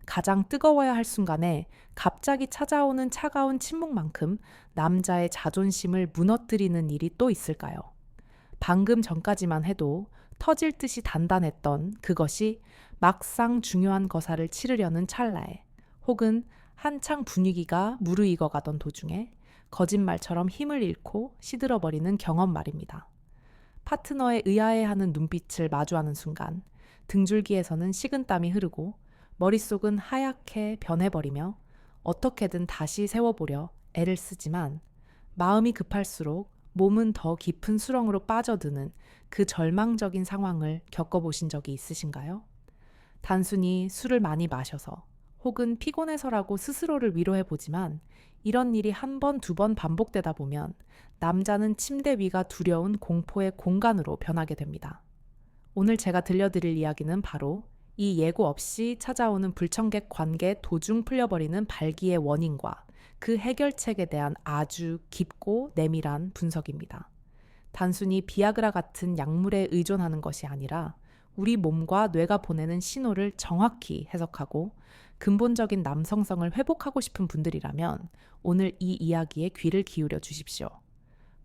가장 뜨거워야 할 순간에 갑자기 찾아오는 차가운 침묵만큼 남자의 자존심을 무너뜨리는 일이 또 있을까요? 방금 전까지만 해도 터질 듯이 단단했던 그것이 막상 중요한 거사를 치르려는 찰나에, 혹은 한창 분위기가 무르익어 가던 도중에 거짓말처럼 힘을 잃고 시들어버리는 경험 말입니다. 파트너의 의아해하는 눈빛을 마주하는 순간 등줄기에서는 식은땀이 흐르고 머릿속은 하얗게 변해버리며 어떻게든 다시 세워보려 애를 쓰지만 마음이 급할수록 몸은 더 깊은 수렁으로 빠져드는 그 절망적인 상황을 겪어보신 적이 있으신가요? 단순히 술을 많이 마셔서 혹은 피곤해서라고 스스로를 위로해보지만 이런 일이 한 번, 두 번 반복되다 보면 남자는 침대 위가 두려운 공포의 공간으로 변하게 됩니다. 오늘 제가 들려드릴 이야기는 바로 이 예고 없이 찾아오는 불청객 관계 도중 풀려버리는 발기의 원인과 그 해결책에 대한 아주 깊고 내밀한 분석입니다. 단순히 비아그라 같은 약물에 의존하는 것이 아니라 우리 몸과 뇌가 보내는 신호를 정확히 해석하고 근본적인 남성성을 회복하고 싶은 분들이라면 오늘 이 이야기에 귀를 기울여 주십시오.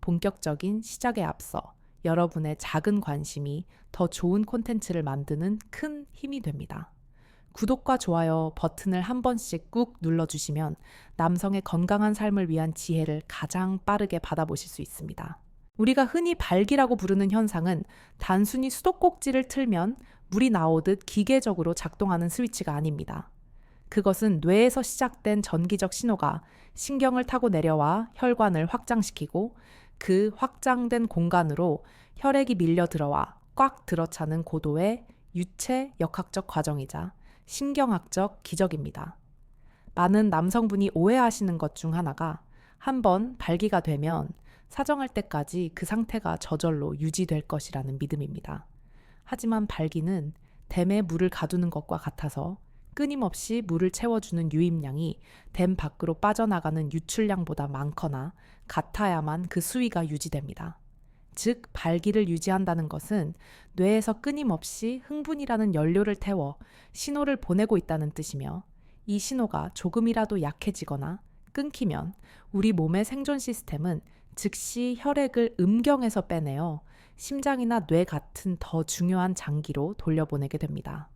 본격적인 시작에 앞서 여러분의 작은 관심이 더 좋은 콘텐츠를 만드는 큰 힘이 됩니다. 구독과 좋아요 버튼을 한 번씩 꾹 눌러주시면 남성의 건강한 삶을 위한 지혜를 가장 빠르게 받아보실 수 있습니다. 우리가 흔히 발기라고 부르는 현상은 단순히 수도꼭지를 틀면 물이 나오듯 기계적으로 작동하는 스위치가 아닙니다. 그것은 뇌에서 시작된 전기적 신호가 신경을 타고 내려와 혈관을 확장시키고 그 확장된 공간으로 혈액이 밀려 들어와 꽉 들어차는 고도의 유체 역학적 과정이자 신경학적 기적입니다. 많은 남성분이 오해하시는 것 중 하나가 한번 발기가 되면 사정할 때까지 그 상태가 저절로 유지될 것이라는 믿음입니다. 하지만 발기는 댐에 물을 가두는 것과 같아서 끊임없이 물을 채워주는 유입량이 댐 밖으로 빠져나가는 유출량보다 많거나 같아야만 그 수위가 유지됩니다. 즉, 발기를 유지한다는 것은 뇌에서 끊임없이 흥분이라는 연료를 태워 신호를 보내고 있다는 뜻이며, 이 신호가 조금이라도 약해지거나 끊기면 우리 몸의 생존 시스템은 즉시 혈액을 음경에서 빼내어 심장이나 뇌 같은 더 중요한 장기로 돌려보내게 됩니다.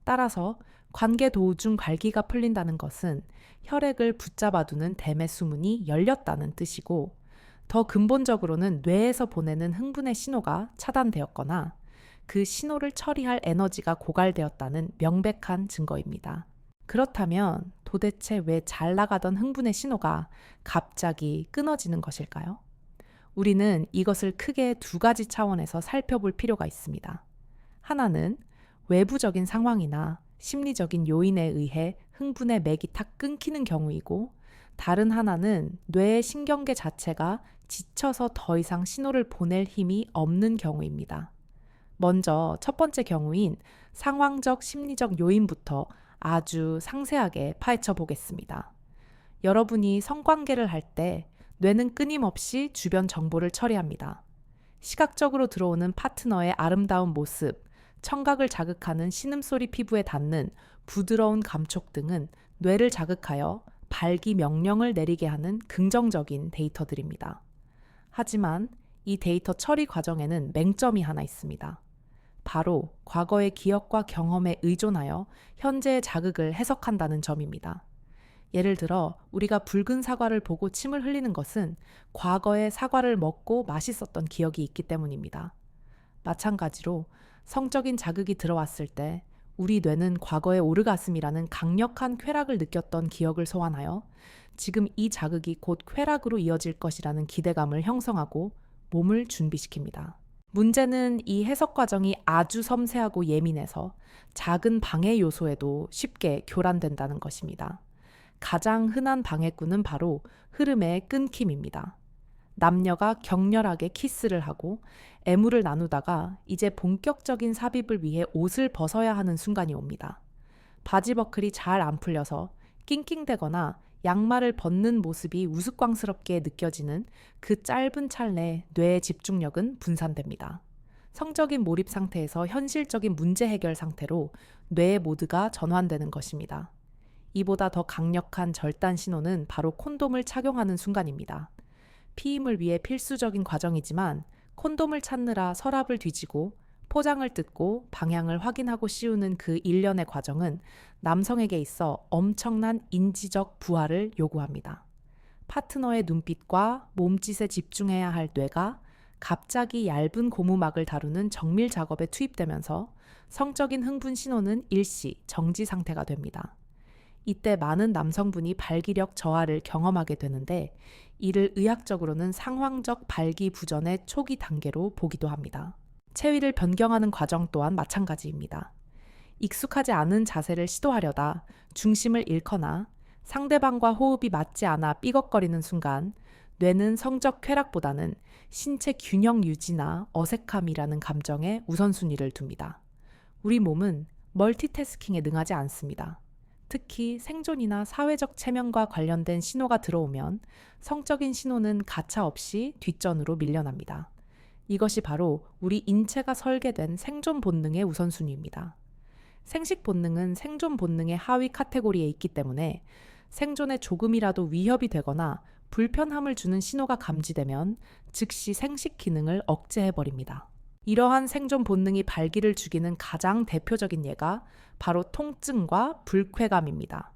따라서 관계 도중 발기가 풀린다는 것은 혈액을 붙잡아두는 댐의 수문이 열렸다는 뜻이고, 더 근본적으로는 뇌에서 보내는 흥분의 신호가 차단되었거나 그 신호를 처리할 에너지가 고갈되었다는 명백한 증거입니다. 그렇다면 도대체 왜 잘 나가던 흥분의 신호가 갑자기 끊어지는 것일까요? 우리는 이것을 크게 두 가지 차원에서 살펴볼 필요가 있습니다. 하나는 외부적인 상황이나 심리적인 요인에 의해 흥분의 맥이 탁 끊기는 경우이고, 다른 하나는 뇌의 신경계 자체가 지쳐서 더 이상 신호를 보낼 힘이 없는 경우입니다. 먼저 첫 번째 경우인 상황적 심리적 요인부터 아주 상세하게 파헤쳐 보겠습니다. 여러분이 성관계를 할 때 뇌는 끊임없이 주변 정보를 처리합니다. 시각적으로 들어오는 파트너의 아름다운 모습, 청각을 자극하는 신음소리 피부에 닿는 부드러운 감촉 등은 뇌를 자극하여 발기 명령을 내리게 하는 긍정적인 데이터들입니다. 하지만 이 데이터 처리 과정에는 맹점이 하나 있습니다. 바로 과거의 기억과 경험에 의존하여 현재의 자극을 해석한다는 점입니다. 예를 들어 우리가 붉은 사과를 보고 침을 흘리는 것은 과거에 사과를 먹고 맛있었던 기억이 있기 때문입니다. 마찬가지로 성적인 자극이 들어왔을 때 우리 뇌는 과거의 오르가슴이라는 강력한 쾌락을 느꼈던 기억을 소환하여 지금 이 자극이 곧 쾌락으로 이어질 것이라는 기대감을 형성하고 몸을 준비시킵니다. 문제는 이 해석 과정이 아주 섬세하고 예민해서 작은 방해 요소에도 쉽게 교란된다는 것입니다. 가장 흔한 방해꾼은 바로 흐름의 끊김입니다. 남녀가 격렬하게 키스를 하고 애무를 나누다가 이제 본격적인 삽입을 위해 옷을 벗어야 하는 순간이 옵니다. 바지 버클이 잘 안 풀려서 낑낑대거나 양말을 벗는 모습이 우스꽝스럽게 느껴지는 그 짧은 찰나에 뇌의 집중력은 분산됩니다. 성적인 몰입 상태에서 현실적인 문제 해결 상태로 뇌의 모드가 전환되는 것입니다. 이보다 더 강력한 절단 신호는 바로 콘돔을 착용하는 순간입니다. 피임을 위해 필수적인 과정이지만 콘돔을 찾느라 서랍을 뒤지고 포장을 뜯고 방향을 확인하고 씌우는 그 일련의 과정은 남성에게 있어 엄청난 인지적 부하를 요구합니다. 파트너의 눈빛과 몸짓에 집중해야 할 뇌가 갑자기 얇은 고무막을 다루는 정밀 작업에 투입되면서 성적인 흥분 신호는 일시 정지 상태가 됩니다. 이때 많은 남성분이 발기력 저하를 경험하게 되는데 이를 의학적으로는 상황적 발기부전의 초기 단계로 보기도 합니다. 체위를 변경하는 과정 또한 마찬가지입니다. 익숙하지 않은 자세를 시도하려다 중심을 잃거나 상대방과 호흡이 맞지 않아 삐걱거리는 순간 뇌는 성적 쾌락보다는 신체 균형 유지나 어색함이라는 감정에 우선순위를 둡니다. 우리 몸은 멀티태스킹에 능하지 않습니다. 특히 생존이나 사회적 체면과 관련된 신호가 들어오면 성적인 신호는 가차없이 뒷전으로 밀려납니다. 이것이 바로 우리 인체가 설계된 생존 본능의 우선순위입니다. 생식 본능은 생존 본능의 하위 카테고리에 있기 때문에 생존에 조금이라도 위협이 되거나 불편함을 주는 신호가 감지되면 즉시 생식 기능을 억제해버립니다. 이러한 생존 본능이 발기를 죽이는 가장 대표적인 예가 바로 통증과 불쾌감입니다.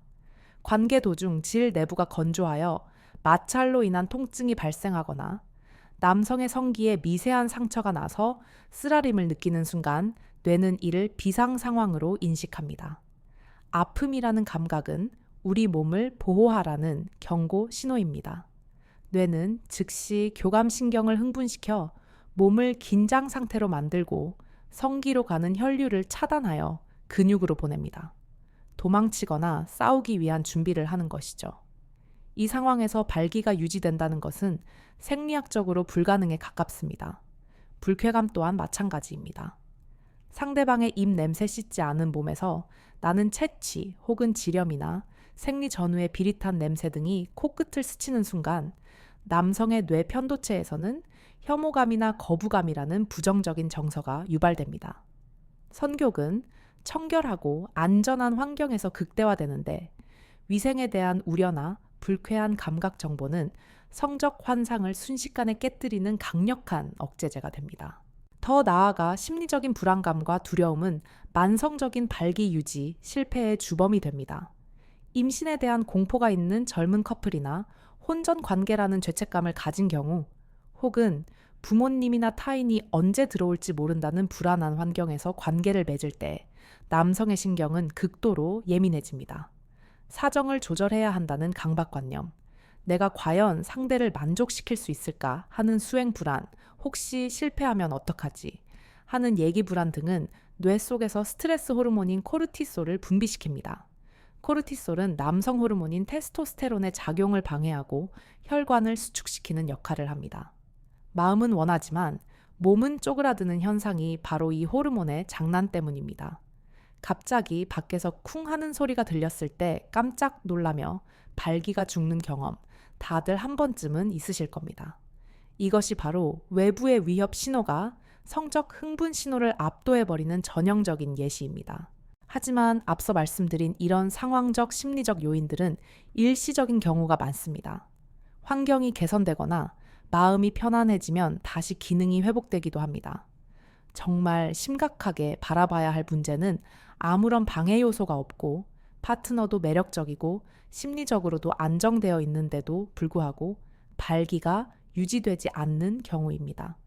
관계 도중 질 내부가 건조하여 마찰로 인한 통증이 발생하거나 남성의 성기에 미세한 상처가 나서 쓰라림을 느끼는 순간 뇌는 이를 비상 상황으로 인식합니다. 아픔이라는 감각은 우리 몸을 보호하라는 경고 신호입니다. 뇌는 즉시 교감신경을 흥분시켜 몸을 긴장 상태로 만들고 성기로 가는 혈류를 차단하여 근육으로 보냅니다. 도망치거나 싸우기 위한 준비를 하는 것이죠. 이 상황에서 발기가 유지된다는 것은 생리학적으로 불가능에 가깝습니다. 불쾌감 또한 마찬가지입니다. 상대방의 입 냄새 씻지 않은 몸에서 나는 채취 혹은 지렴이나 생리 전후의 비릿한 냄새 등이 코끝을 스치는 순간 남성의 뇌 편도체에서는 혐오감이나 거부감이라는 부정적인 정서가 유발됩니다. 선교근 청결하고 안전한 환경에서 극대화되는데 위생에 대한 우려나 불쾌한 감각 정보는 성적 환상을 순식간에 깨뜨리는 강력한 억제제가 됩니다. 더 나아가 심리적인 불안감과 두려움은 만성적인 발기 유지, 실패의 주범이 됩니다. 임신에 대한 공포가 있는 젊은 커플이나 혼전 관계라는 죄책감을 가진 경우 혹은 부모님이나 타인이 언제 들어올지 모른다는 불안한 환경에서 관계를 맺을 때 남성의 신경은 극도로 예민해집니다. 사정을 조절해야 한다는 강박관념, 내가 과연 상대를 만족시킬 수 있을까 하는 수행 불안, 혹시 실패하면 어떡하지 하는 예기 불안 등은 뇌 속에서 스트레스 호르몬인 코르티솔을 분비시킵니다. 코르티솔은 남성 호르몬인 테스토스테론의 작용을 방해하고 혈관을 수축시키는 역할을 합니다. 마음은 원하지만 몸은 쪼그라드는 현상이 바로 이 호르몬의 장난 때문입니다. 갑자기 밖에서 쿵 하는 소리가 들렸을 때 깜짝 놀라며 발기가 죽는 경험, 다들 한 번쯤은 있으실 겁니다. 이것이 바로 외부의 위협 신호가 성적 흥분 신호를 압도해버리는 전형적인 예시입니다. 하지만 앞서 말씀드린 이런 상황적 심리적 요인들은 일시적인 경우가 많습니다. 환경이 개선되거나 마음이 편안해지면 다시 기능이 회복되기도 합니다. 정말 심각하게 바라봐야 할 문제는 아무런 방해 요소가 없고 파트너도 매력적이고 심리적으로도 안정되어 있는데도 불구하고 발기가 유지되지 않는 경우입니다.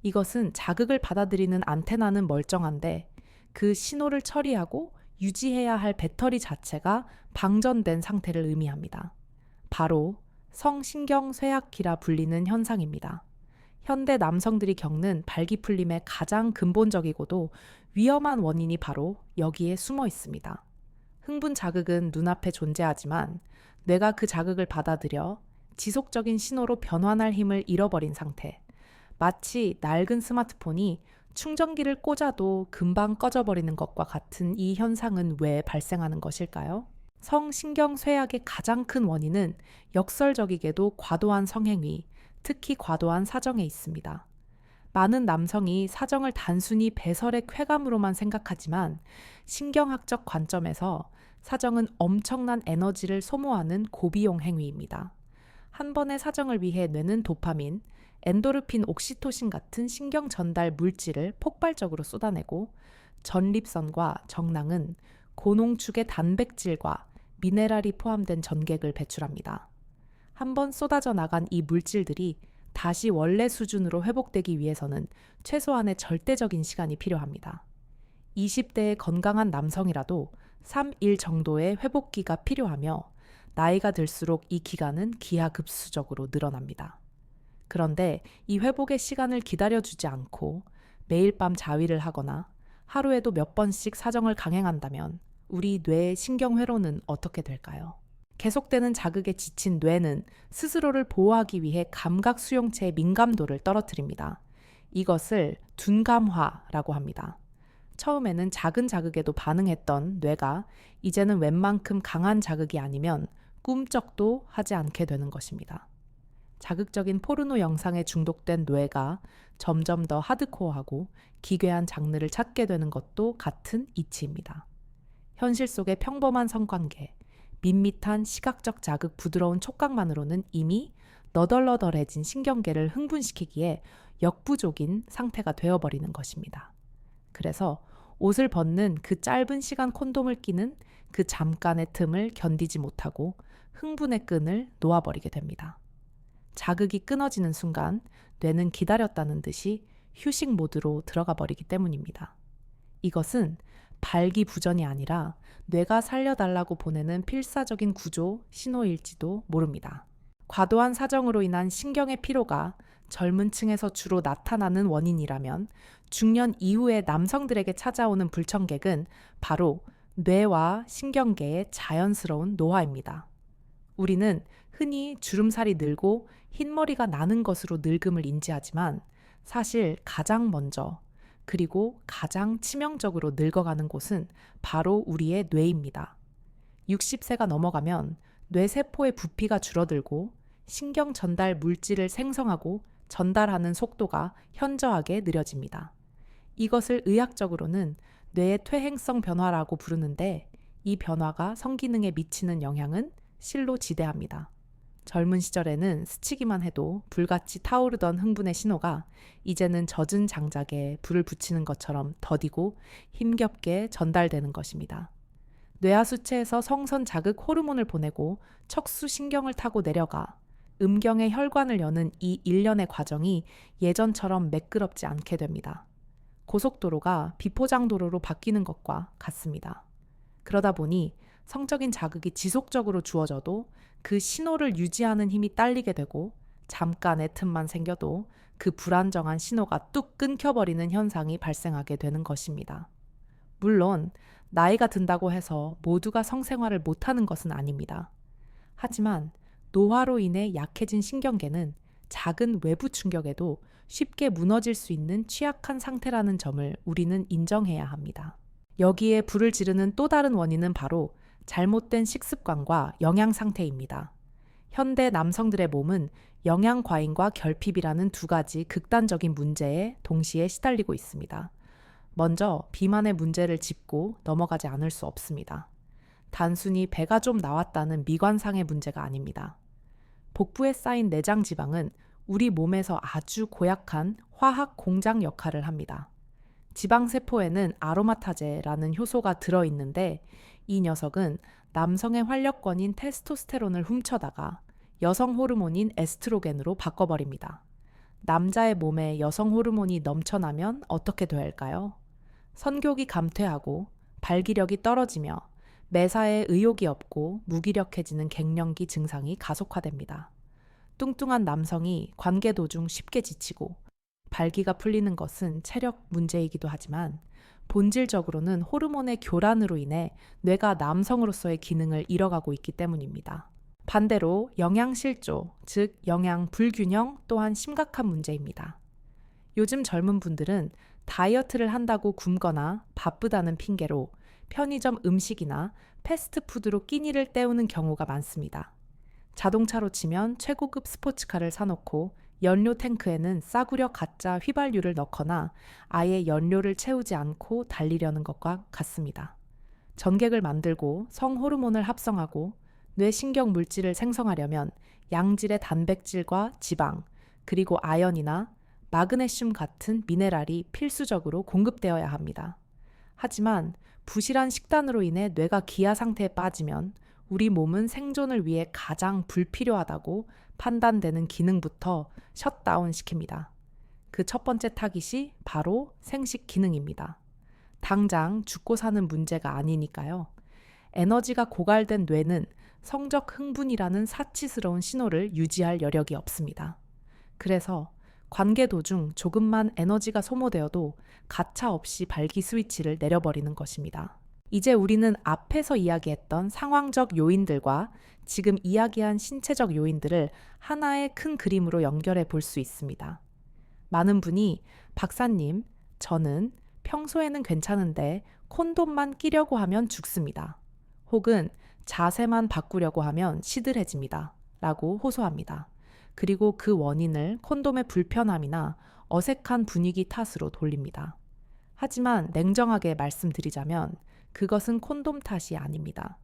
이것은 자극을 받아들이는 안테나는 멀쩡한데 그 신호를 처리하고 유지해야 할 배터리 자체가 방전된 상태를 의미합니다. 바로 성신경쇠약기라 불리는 현상입니다. 현대 남성들이 겪는 발기풀림의 가장 근본적이고도 위험한 원인이 바로 여기에 숨어 있습니다. 흥분 자극은 눈앞에 존재하지만 뇌가 그 자극을 받아들여 지속적인 신호로 변환할 힘을 잃어버린 상태. 마치 낡은 스마트폰이 충전기를 꽂아도 금방 꺼져버리는 것과 같은 이 현상은 왜 발생하는 것일까요? 성신경쇠약의 가장 큰 원인은 역설적이게도 과도한 성행위, 특히 과도한 사정에 있습니다. 많은 남성이 사정을 단순히 배설의 쾌감으로만 생각하지만 신경학적 관점에서 사정은 엄청난 에너지를 소모하는 고비용 행위입니다. 한 번의 사정을 위해 뇌는 도파민, 엔도르핀, 옥시토신 같은 신경 전달 물질을 폭발적으로 쏟아내고 전립선과 정낭은 고농축의 단백질과 미네랄이 포함된 전객을 배출합니다. 한 번 쏟아져 나간 이 물질들이 다시 원래 수준으로 회복되기 위해서는 최소한의 절대적인 시간이 필요합니다. 20대의 건강한 남성이라도 3일 정도의 회복기가 필요하며 나이가 들수록 이 기간은 기하급수적으로 늘어납니다. 그런데 이 회복의 시간을 기다려주지 않고 매일 밤 자위를 하거나 하루에도 몇 번씩 사정을 강행한다면 우리 뇌의 신경회로는 어떻게 될까요? 계속되는 자극에 지친 뇌는 스스로를 보호하기 위해 감각 수용체의 민감도를 떨어뜨립니다. 이것을 둔감화라고 합니다. 처음에는 작은 자극에도 반응했던 뇌가 이제는 웬만큼 강한 자극이 아니면 꿈쩍도 하지 않게 되는 것입니다. 자극적인 포르노 영상에 중독된 뇌가 점점 더 하드코어하고 기괴한 장르를 찾게 되는 것도 같은 이치입니다. 현실 속의 평범한 성관계, 밋밋한 시각적 자극, 부드러운 촉각만으로는 이미 너덜너덜해진 신경계를 흥분시키기에 역부족인 상태가 되어버리는 것입니다. 그래서 옷을 벗는 그 짧은 시간 콘돔을 끼는 그 잠깐의 틈을 견디지 못하고 흥분의 끈을 놓아버리게 됩니다. 자극이 끊어지는 순간 뇌는 기다렸다는 듯이 휴식 모드로 들어가 버리기 때문입니다. 이것은 발기부전이 아니라 뇌가 살려달라고 보내는 필사적인 구조 신호일지도 모릅니다. 과도한 사정으로 인한 신경의 피로가 젊은 층에서 주로 나타나는 원인이라면 중년 이후의 남성들에게 찾아오는 불청객은 바로 뇌와 신경계의 자연스러운 노화입니다. 우리는 흔히 주름살이 늘고 흰머리가 나는 것으로 늙음을 인지하지만 사실 가장 먼저 그리고 가장 치명적으로 늙어가는 곳은 바로 우리의 뇌입니다. 60세가 넘어가면 뇌세포의 부피가 줄어들고 신경 전달 물질을 생성하고 전달하는 속도가 현저하게 느려집니다. 이것을 의학적으로는 뇌의 퇴행성 변화라고 부르는데 이 변화가 성기능에 미치는 영향은 실로 지대합니다. 젊은 시절에는 스치기만 해도 불같이 타오르던 흥분의 신호가 이제는 젖은 장작에 불을 붙이는 것처럼 더디고 힘겹게 전달되는 것입니다. 뇌하수체에서 성선 자극 호르몬을 보내고 척수 신경을 타고 내려가 음경의 혈관을 여는 이 일련의 과정이 예전처럼 매끄럽지 않게 됩니다. 고속도로가 비포장도로로 바뀌는 것과 같습니다. 그러다 보니 성적인 자극이 지속적으로 주어져도 그 신호를 유지하는 힘이 딸리게 되고 잠깐의 틈만 생겨도 그 불안정한 신호가 뚝 끊겨버리는 현상이 발생하게 되는 것입니다. 물론 나이가 든다고 해서 모두가 성생활을 못하는 것은 아닙니다. 하지만 노화로 인해 약해진 신경계는 작은 외부 충격에도 쉽게 무너질 수 있는 취약한 상태라는 점을 우리는 인정해야 합니다. 여기에 불을 지르는 또 다른 원인은 바로 잘못된 식습관과 영양 상태입니다. 현대 남성들의 몸은 영양 과잉과 결핍이라는 두 가지 극단적인 문제에 동시에 시달리고 있습니다. 먼저 비만의 문제를 짚고 넘어가지 않을 수 없습니다. 단순히 배가 좀 나왔다는 미관상의 문제가 아닙니다. 복부에 쌓인 내장 지방은 우리 몸에서 아주 고약한 화학 공장 역할을 합니다. 지방세포에는 아로마타제라는 효소가 들어있는데 이 녀석은 남성의 활력권인 테스토스테론을 훔쳐다가 여성 호르몬인 에스트로겐으로 바꿔버립니다. 남자의 몸에 여성 호르몬이 넘쳐나면 어떻게 될까요? 선교기 감퇴하고 발기력이 떨어지며 매사에 의욕이 없고 무기력해지는 갱년기 증상이 가속화됩니다. 뚱뚱한 남성이 관계 도중 쉽게 지치고 발기가 풀리는 것은 체력 문제이기도 하지만 본질적으로는 호르몬의 교란으로 인해 뇌가 남성으로서의 기능을 잃어가고 있기 때문입니다. 반대로 영양실조, 즉 영양 불균형 또한 심각한 문제입니다. 요즘 젊은 분들은 다이어트를 한다고 굶거나 바쁘다는 핑계로 편의점 음식이나 패스트푸드로 끼니를 때우는 경우가 많습니다. 자동차로 치면 최고급 스포츠카를 사놓고 연료 탱크에는 싸구려 가짜 휘발유를 넣거나 아예 연료를 채우지 않고 달리려는 것과 같습니다. 전객을 만들고 성호르몬을 합성하고 뇌신경 물질을 생성하려면 양질의 단백질과 지방, 그리고 아연이나 마그네슘 같은 미네랄이 필수적으로 공급되어야 합니다. 하지만 부실한 식단으로 인해 뇌가 기아 상태에 빠지면 우리 몸은 생존을 위해 가장 불필요하다고 판단되는 기능부터 셧다운 시킵니다. 그 첫 번째 타깃이 바로 생식 기능입니다. 당장 죽고 사는 문제가 아니니까요. 에너지가 고갈된 뇌는 성적 흥분이라는 사치스러운 신호를 유지할 여력이 없습니다. 그래서 관계 도중 조금만 에너지가 소모되어도 가차 없이 발기 스위치를 내려버리는 것입니다. 이제 우리는 앞에서 이야기했던 상황적 요인들과 지금 이야기한 신체적 요인들을 하나의 큰 그림으로 연결해 볼 수 있습니다. 많은 분이 박사님, 저는 평소에는 괜찮은데 콘돔만 끼려고 하면 죽습니다. 혹은 자세만 바꾸려고 하면 시들해집니다. 라고 호소합니다. 그리고 그 원인을 콘돔의 불편함이나 어색한 분위기 탓으로 돌립니다. 하지만 냉정하게 말씀드리자면 그것은 콘돔 탓이 아닙니다.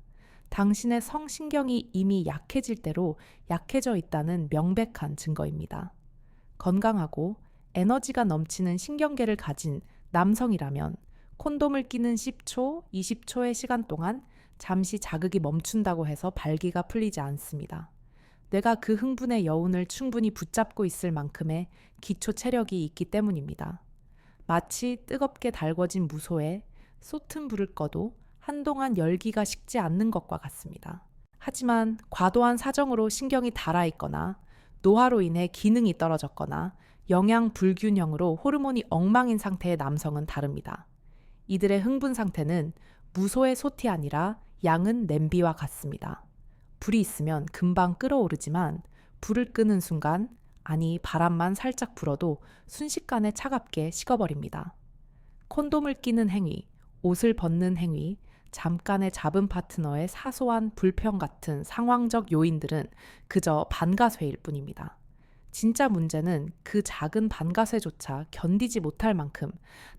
당신의 성신경이 이미 약해질 대로 약해져 있다는 명백한 증거입니다. 건강하고 에너지가 넘치는 신경계를 가진 남성이라면 콘돔을 끼는 10초, 20초의 시간 동안 잠시 자극이 멈춘다고 해서 발기가 풀리지 않습니다. 뇌가 그 흥분의 여운을 충분히 붙잡고 있을 만큼의 기초 체력이 있기 때문입니다. 마치 뜨겁게 달궈진 무소에 쏟은 불을 꺼도 한동안 열기가 식지 않는 것과 같습니다. 하지만 과도한 사정으로 신경이 닳아있거나 노화로 인해 기능이 떨어졌거나 영양 불균형으로 호르몬이 엉망인 상태의 남성은 다릅니다. 이들의 흥분 상태는 무소의 솥이 아니라 양은 냄비와 같습니다. 불이 있으면 금방 끓어오르지만 불을 끄는 순간, 아니 바람만 살짝 불어도 순식간에 차갑게 식어버립니다. 콘돔을 끼는 행위, 옷을 벗는 행위, 잠깐의 잡은 파트너의 사소한 불평 같은 상황적 요인들은 그저 반가쇠일 뿐입니다. 진짜 문제는 그 작은 반가쇠조차 견디지 못할 만큼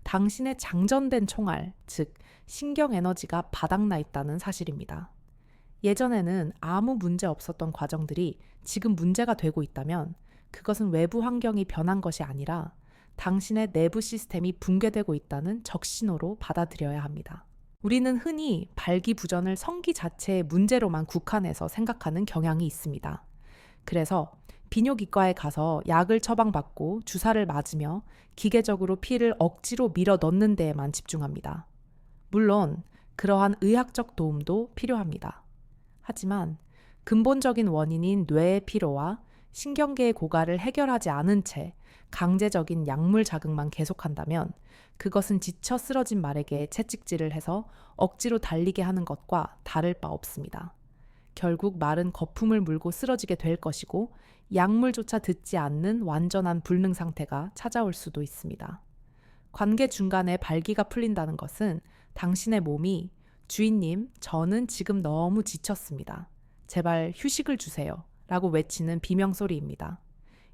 당신의 장전된 총알, 즉 신경 에너지가 바닥나 있다는 사실입니다. 예전에는 아무 문제 없었던 과정들이 지금 문제가 되고 있다면 그것은 외부 환경이 변한 것이 아니라 당신의 내부 시스템이 붕괴되고 있다는 적신호로 받아들여야 합니다. 우리는 흔히 발기부전을 성기 자체의 문제로만 국한해서 생각하는 경향이 있습니다. 그래서 비뇨기과에 가서 약을 처방받고 주사를 맞으며 기계적으로 피를 억지로 밀어 넣는 데에만 집중합니다. 물론 그러한 의학적 도움도 필요합니다. 하지만 근본적인 원인인 뇌의 피로와 신경계의 고갈을 해결하지 않은 채 강제적인 약물 자극만 계속한다면 그것은 지쳐 쓰러진 말에게 채찍질을 해서 억지로 달리게 하는 것과 다를 바 없습니다. 결국 말은 거품을 물고 쓰러지게 될 것이고 약물조차 듣지 않는 완전한 불능 상태가 찾아올 수도 있습니다. 관계 중간에 발기가 풀린다는 것은 당신의 몸이 주인님, 저는 지금 너무 지쳤습니다. 제발 휴식을 주세요. 라고 외치는 비명소리입니다.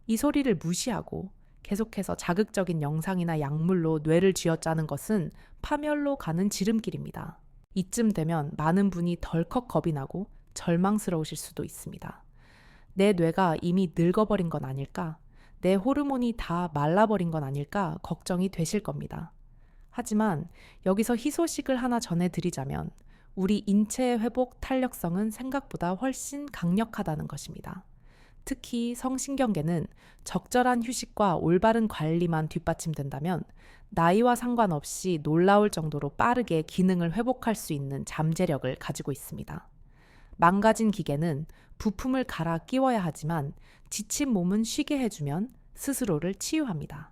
이 소리를 무시하고 계속해서 자극적인 영상이나 약물로 뇌를 쥐어짜는 것은 파멸로 가는 지름길입니다. 이쯤 되면 많은 분이 덜컥 겁이 나고 절망스러우실 수도 있습니다. 내 뇌가 이미 늙어버린 건 아닐까? 내 호르몬이 다 말라버린 건 아닐까? 걱정이 되실 겁니다. 하지만 여기서 희소식을 하나 전해드리자면 우리 인체의 회복 탄력성은 생각보다 훨씬 강력하다는 것입니다. 특히 성신경계는 적절한 휴식과 올바른 관리만 뒷받침된다면 나이와 상관없이 놀라울 정도로 빠르게 기능을 회복할 수 있는 잠재력을 가지고 있습니다. 망가진 기계는 부품을 갈아 끼워야 하지만 지친 몸은 쉬게 해주면 스스로를 치유합니다.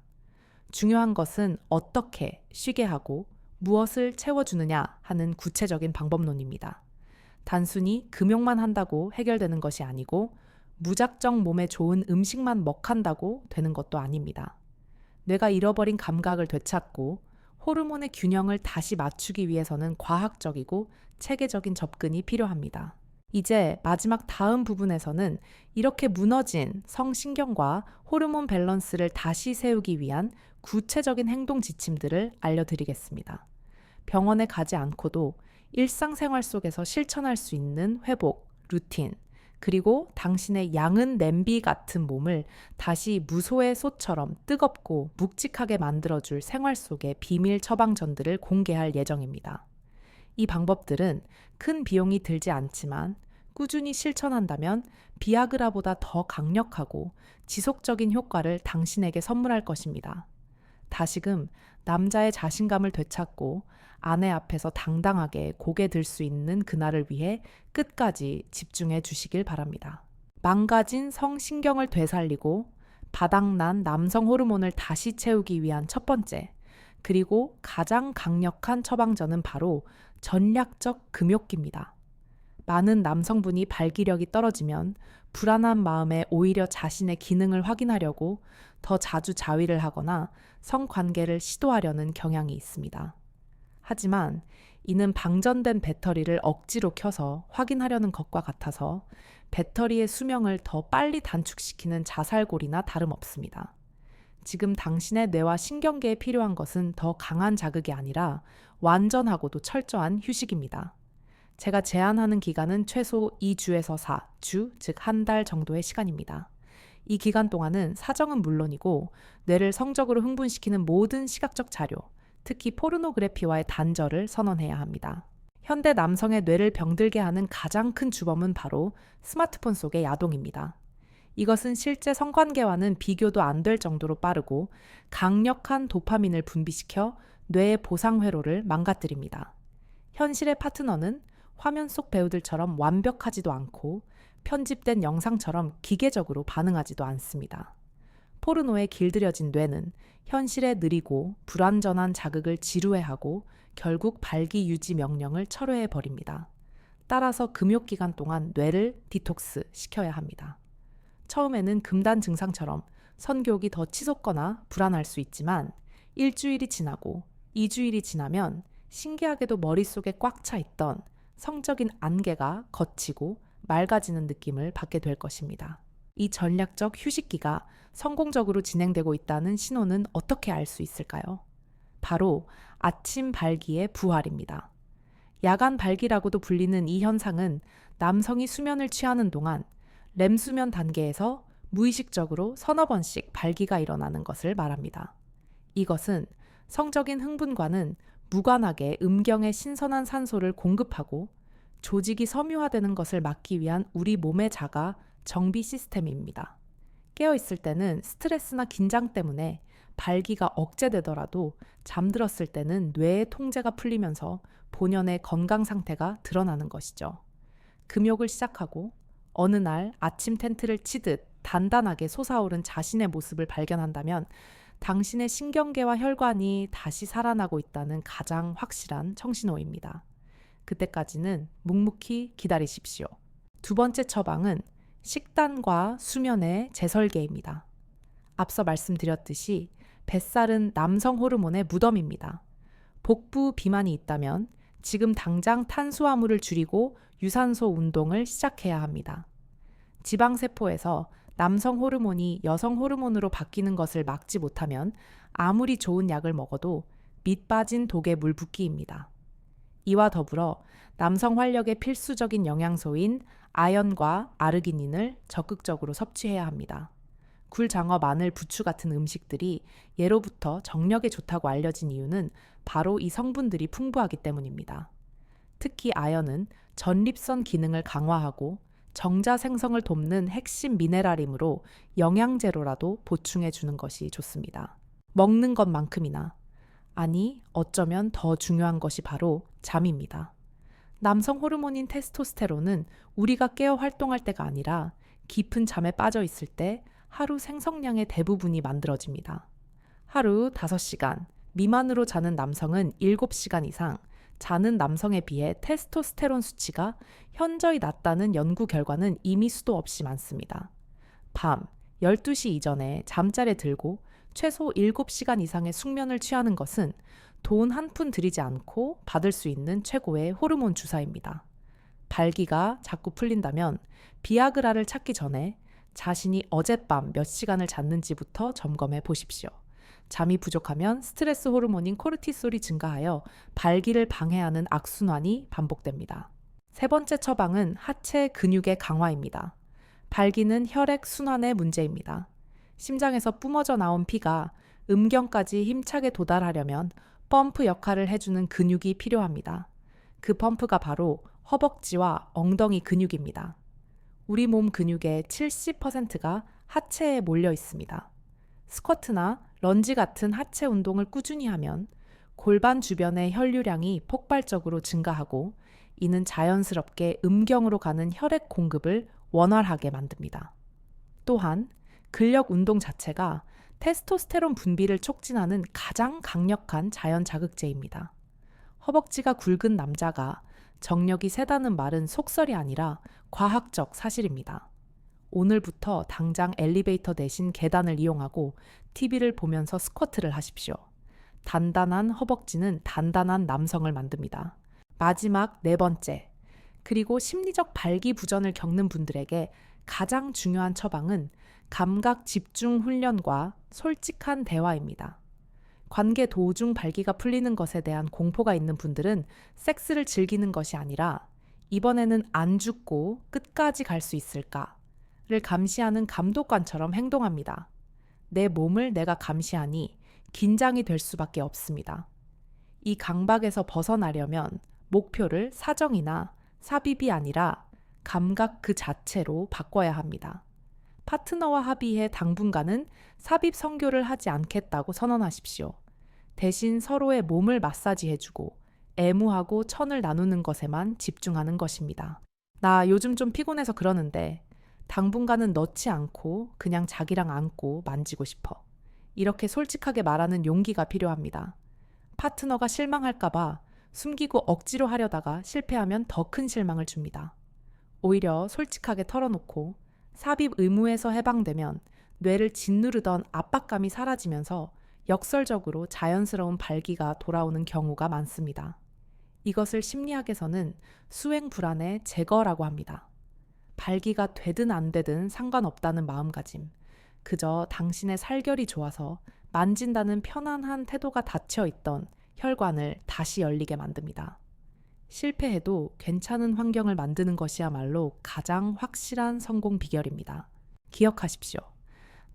중요한 것은 어떻게 쉬게 하고 무엇을 채워주느냐 하는 구체적인 방법론입니다. 단순히 금욕만 한다고 해결되는 것이 아니고 무작정 몸에 좋은 음식만 먹한다고 되는 것도 아닙니다. 뇌가 잃어버린 감각을 되찾고 호르몬의 균형을 다시 맞추기 위해서는 과학적이고 체계적인 접근이 필요합니다. 이제 마지막 다음 부분에서는 이렇게 무너진 성신경과 호르몬 밸런스를 다시 세우기 위한 구체적인 행동 지침들을 알려드리겠습니다. 병원에 가지 않고도 일상생활 속에서 실천할 수 있는 회복, 루틴, 그리고 당신의 양은 냄비 같은 몸을 다시 무소의 솥처럼 뜨겁고 묵직하게 만들어줄 생활 속의 비밀 처방전들을 공개할 예정입니다. 이 방법들은 큰 비용이 들지 않지만 꾸준히 실천한다면 비아그라보다 더 강력하고 지속적인 효과를 당신에게 선물할 것입니다. 다시금 남자의 자신감을 되찾고 아내 앞에서 당당하게 고개 들 수 있는 그날을 위해 끝까지 집중해 주시길 바랍니다. 망가진 성신경을 되살리고 바닥난 남성 호르몬을 다시 채우기 위한 첫 번째, 그리고 가장 강력한 처방전은 바로 전략적 금욕기입니다. 많은 남성분이 발기력이 떨어지면 불안한 마음에 오히려 자신의 기능을 확인하려고 더 자주 자위를 하거나 성관계를 시도하려는 경향이 있습니다. 하지만 이는 방전된 배터리를 억지로 켜서 확인하려는 것과 같아서 배터리의 수명을 더 빨리 단축시키는 자살골이나 다름없습니다. 지금 당신의 뇌와 신경계에 필요한 것은 더 강한 자극이 아니라 완전하고도 철저한 휴식입니다. 제가 제안하는 기간은 최소 2주에서 4주, 즉 한 달 정도의 시간입니다. 이 기간 동안은 사정은 물론이고 뇌를 성적으로 흥분시키는 모든 시각적 자료, 특히 포르노그래피와의 단절을 선언해야 합니다. 현대 남성의 뇌를 병들게 하는 가장 큰 주범은 바로 스마트폰 속의 야동입니다. 이것은 실제 성관계와는 비교도 안 될 정도로 빠르고 강력한 도파민을 분비시켜 뇌의 보상 회로를 망가뜨립니다. 현실의 파트너는 화면 속 배우들처럼 완벽하지도 않고 편집된 영상처럼 기계적으로 반응하지도 않습니다. 포르노에 길들여진 뇌는 현실에 느리고 불완전한 자극을 지루해하고 결국 발기 유지 명령을 철회해 버립니다. 따라서 금욕 기간 동안 뇌를 디톡스 시켜야 합니다. 처음에는 금단 증상처럼 성욕이 더 치솟거나 불안할 수 있지만 일주일이 지나고 2주일이 지나면 신기하게도 머릿속에 꽉 차 있던 성적인 안개가 걷히고 맑아지는 느낌을 받게 될 것입니다. 이 전략적 휴식기가 성공적으로 진행되고 있다는 신호는 어떻게 알 수 있을까요? 바로 아침 발기의 부활입니다. 야간 발기라고도 불리는 이 현상은 남성이 수면을 취하는 동안 렘 수면 단계에서 무의식적으로 서너 번씩 발기가 일어나는 것을 말합니다. 이것은 성적인 흥분과는 무관하게 음경의 신선한 산소를 공급하고 조직이 섬유화되는 것을 막기 위한 우리 몸의 자가 정비 시스템입니다. 깨어있을 때는 스트레스나 긴장 때문에 발기가 억제되더라도 잠들었을 때는 뇌의 통제가 풀리면서 본연의 건강 상태가 드러나는 것이죠. 금욕을 시작하고 어느 날 아침 텐트를 치듯 단단하게 솟아오른 자신의 모습을 발견한다면 당신의 신경계와 혈관이 다시 살아나고 있다는 가장 확실한 청신호입니다. 그때까지는 묵묵히 기다리십시오. 두 번째 처방은 식단과 수면의 재설계입니다. 앞서 말씀드렸듯이 뱃살은 남성 호르몬의 무덤입니다. 복부 비만이 있다면 지금 당장 탄수화물을 줄이고 유산소 운동을 시작해야 합니다. 지방세포에서 남성 호르몬이 여성 호르몬으로 바뀌는 것을 막지 못하면 아무리 좋은 약을 먹어도 밑 빠진 독에 물 붓기입니다. 이와 더불어 남성 활력의 필수적인 영양소인 아연과 아르기닌을 적극적으로 섭취해야 합니다. 굴, 장어, 마늘, 부추 같은 음식들이 예로부터 정력에 좋다고 알려진 이유는 바로 이 성분들이 풍부하기 때문입니다. 특히 아연은 전립선 기능을 강화하고 정자 생성을 돕는 핵심 미네랄이므로 영양제로라도 보충해 주는 것이 좋습니다. 먹는 것만큼이나, 아니 어쩌면 더 중요한 것이 바로 잠입니다. 남성 호르몬인 테스토스테론은 우리가 깨어 활동할 때가 아니라 깊은 잠에 빠져 있을 때 하루 생성량의 대부분이 만들어집니다. 하루 5시간 미만으로 자는 남성은 7시간 이상 자는 남성에 비해 테스토스테론 수치가 현저히 낮다는 연구 결과는 이미 수도 없이 많습니다. 밤 12시 이전에 잠자리에 들고 최소 7시간 이상의 숙면을 취하는 것은 돈 한 푼 들이지 않고 받을 수 있는 최고의 호르몬 주사입니다. 발기가 자꾸 풀린다면 비아그라를 찾기 전에 자신이 어젯밤 몇 시간을 잤는지부터 점검해 보십시오. 잠이 부족하면 스트레스 호르몬인 코르티솔이 증가하여 발기를 방해하는 악순환이 반복됩니다. 세 번째 처방은 하체 근육의 강화입니다. 발기는 혈액 순환의 문제입니다. 심장에서 뿜어져 나온 피가 음경까지 힘차게 도달하려면 펌프 역할을 해주는 근육이 필요합니다. 그 펌프가 바로 허벅지와 엉덩이 근육입니다. 우리 몸 근육의 70%가 하체에 몰려 있습니다. 스쿼트나 런지 같은 하체 운동을 꾸준히 하면 골반 주변의 혈류량이 폭발적으로 증가하고 이는 자연스럽게 음경으로 가는 혈액 공급을 원활하게 만듭니다. 또한 근력 운동 자체가 테스토스테론 분비를 촉진하는 가장 강력한 자연 자극제입니다. 허벅지가 굵은 남자가 정력이 세다는 말은 속설이 아니라 과학적 사실입니다. 오늘부터 당장 엘리베이터 대신 계단을 이용하고 TV를 보면서 스쿼트를 하십시오. 단단한 허벅지는 단단한 남성을 만듭니다. 마지막 네 번째, 그리고 심리적 발기부전을 겪는 분들에게 가장 중요한 처방은 감각 집중 훈련과 솔직한 대화입니다. 관계 도중 발기가 풀리는 것에 대한 공포가 있는 분들은 섹스를 즐기는 것이 아니라 이번에는 안 죽고 끝까지 갈 수 있을까를 감시하는 감독관처럼 행동합니다. 내 몸을 내가 감시하니 긴장이 될 수밖에 없습니다. 이 강박에서 벗어나려면 목표를 사정이나 삽입이 아니라 감각 그 자체로 바꿔야 합니다. 파트너와 합의해 당분간은 삽입 선교를 하지 않겠다고 선언하십시오. 대신 서로의 몸을 마사지해주고 애무하고 천을 나누는 것에만 집중하는 것입니다. 나 요즘 좀 피곤해서 그러는데 당분간은 넣지 않고 그냥 자기랑 안고 만지고 싶어. 이렇게 솔직하게 말하는 용기가 필요합니다. 파트너가 실망할까봐 숨기고 억지로 하려다가 실패하면 더 큰 실망을 줍니다. 오히려 솔직하게 털어놓고 삽입 의무에서 해방되면 뇌를 짓누르던 압박감이 사라지면서 역설적으로 자연스러운 발기가 돌아오는 경우가 많습니다. 이것을 심리학에서는 수행 불안의 제거라고 합니다. 발기가 되든 안 되든 상관없다는 마음가짐, 그저 당신의 살결이 좋아서 만진다는 편안한 태도가 닫혀있던 혈관을 다시 열리게 만듭니다. 실패해도 괜찮은 환경을 만드는 것이야말로 가장 확실한 성공 비결입니다. 기억하십시오.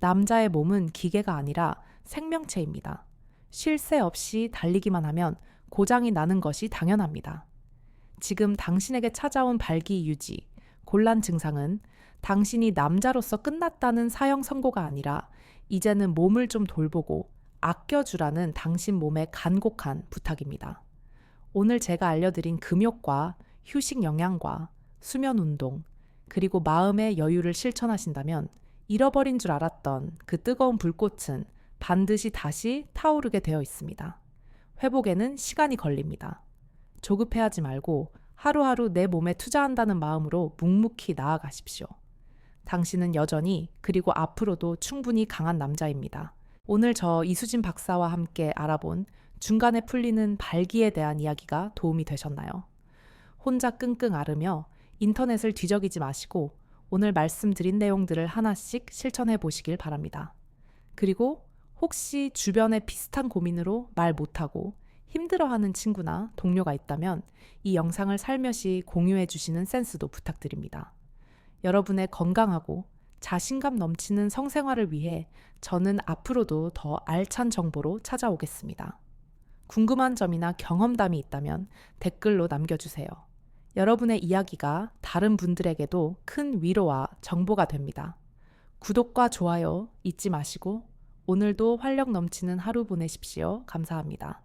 남자의 몸은 기계가 아니라 생명체입니다. 쉴 새 없이 달리기만 하면 고장이 나는 것이 당연합니다. 지금 당신에게 찾아온 발기 유지, 곤란 증상은 당신이 남자로서 끝났다는 사형 선고가 아니라 이제는 몸을 좀 돌보고 아껴주라는 당신 몸의 간곡한 부탁입니다. 오늘 제가 알려드린 금욕과 휴식 영양과 수면 운동, 그리고 마음의 여유를 실천하신다면 잃어버린 줄 알았던 그 뜨거운 불꽃은 반드시 다시 타오르게 되어 있습니다. 회복에는 시간이 걸립니다. 조급해하지 말고 하루하루 내 몸에 투자한다는 마음으로 묵묵히 나아가십시오. 당신은 여전히 그리고 앞으로도 충분히 강한 남자입니다. 오늘 저 이수진 박사와 함께 알아본 중간에 풀리는 발기에 대한 이야기가 도움이 되셨나요? 혼자 끙끙 앓으며 인터넷을 뒤적이지 마시고 오늘 말씀드린 내용들을 하나씩 실천해 보시길 바랍니다. 그리고 혹시 주변에 비슷한 고민으로 말 못하고 힘들어하는 친구나 동료가 있다면 이 영상을 살며시 공유해 주시는 센스도 부탁드립니다. 여러분의 건강하고 자신감 넘치는 성생활을 위해 저는 앞으로도 더 알찬 정보로 찾아오겠습니다. 궁금한 점이나 경험담이 있다면 댓글로 남겨주세요. 여러분의 이야기가 다른 분들에게도 큰 위로와 정보가 됩니다. 구독과 좋아요 잊지 마시고 오늘도 활력 넘치는 하루 보내십시오. 감사합니다.